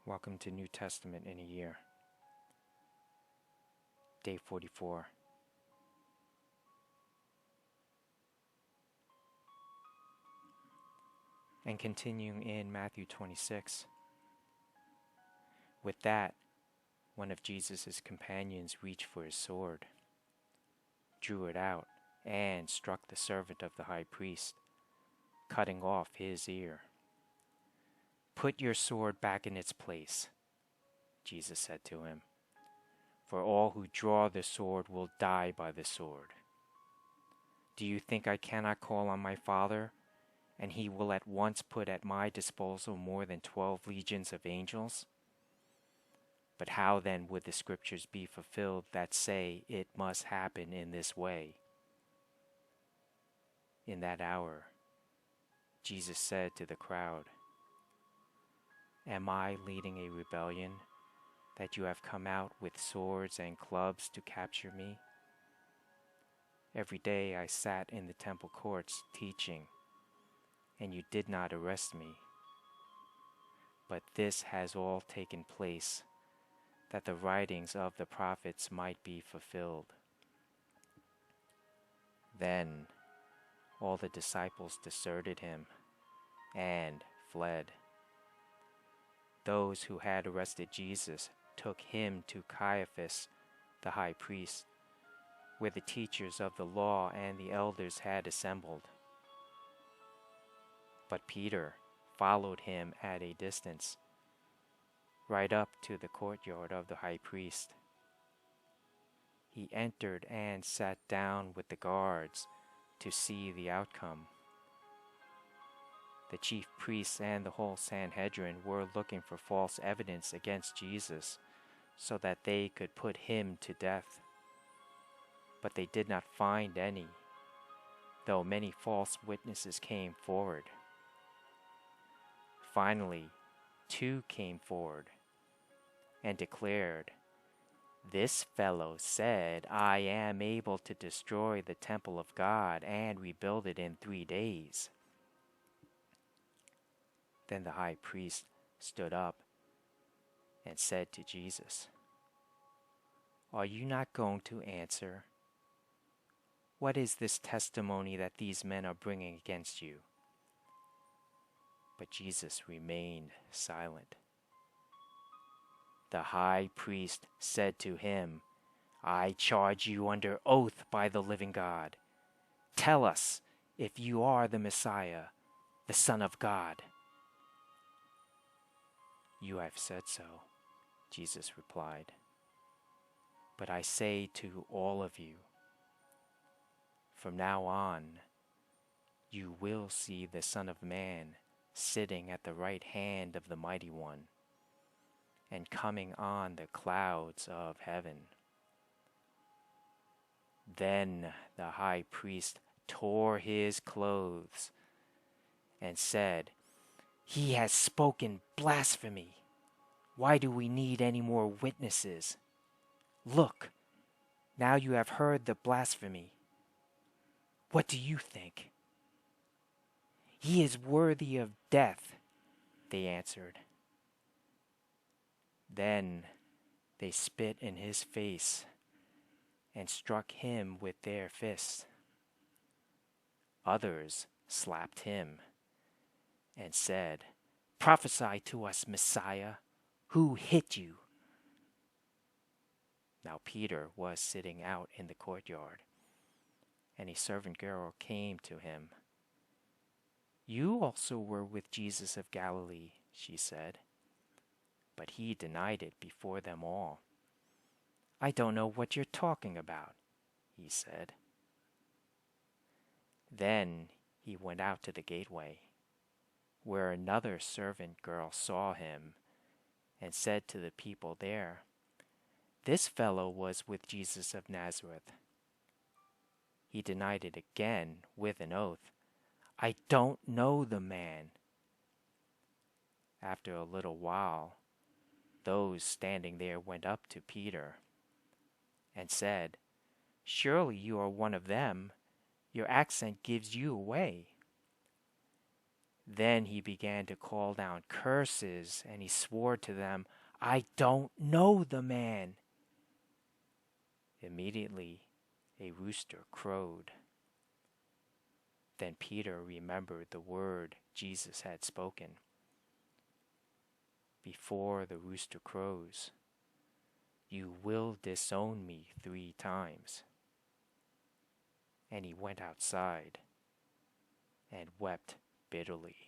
Welcome to New Testament in a Year, Day 44. And continuing in Matthew 26. With that, one of Jesus' companions reached for his sword, drew it out, and struck the servant of the high priest, cutting off his ear. "Put your sword back in its place," Jesus said to him, "for all who draw the sword will die by the sword. Do you think I cannot call on my Father, and he will at once put at my disposal more than 12 legions of angels? But how then would the scriptures be fulfilled that say it must happen in this way?" In that hour, Jesus said to the crowd, "Am I leading a rebellion that you have come out with swords and clubs to capture me? Every day I sat in the temple courts teaching, and you did not arrest me. But this has all taken place, that the writings of the prophets might be fulfilled." Then all the disciples deserted him and fled. Those who had arrested Jesus took him to Caiaphas, the high priest, where the teachers of the law and the elders had assembled. But Peter followed him at a distance, right up to the courtyard of the high priest. He entered and sat down with the guards to see the outcome. The chief priests and the whole Sanhedrin were looking for false evidence against Jesus so that they could put him to death. But they did not find any, though many false witnesses came forward. Finally, 2 came forward and declared, "This fellow said, 'I am able to destroy the temple of God and rebuild it in 3 days.'" Then the high priest stood up and said to Jesus, "Are you not going to answer? What is this testimony that these men are bringing against you?" But Jesus remained silent. The high priest said to him, "I charge you under oath by the living God. Tell us if you are the Messiah, the Son of God." "You have said so," Jesus replied. "But I say to all of you, from now on, you will see the Son of Man sitting at the right hand of the Mighty One and coming on the clouds of heaven." Then the high priest tore his clothes and said, "He has spoken blasphemy. Why do we need any more witnesses? Look, now you have heard the blasphemy. What do you think?" "He is worthy of death," they answered. Then they spit in his face and struck him with their fists. Others slapped him and said, "Prophesy to us, Messiah. Who hit you?" Now Peter was sitting out in the courtyard, and a servant girl came to him. "You also were with Jesus of Galilee," she said. But he denied it before them all. "I don't know what you're talking about," he said. Then he went out to the gateway, where another servant girl saw him and said to the people there, "This fellow was with Jesus of Nazareth." He denied it again with an oath, "I don't know the man." After a little while, those standing there went up to Peter and said, "Surely you are one of them. Your accent gives you away." Then he began to call down curses, and he swore to them, "I don't know the man." Immediately a rooster crowed. Then Peter remembered the word Jesus had spoken. "Before the rooster crows, you will disown me 3 times." And he went outside and wept bitterly.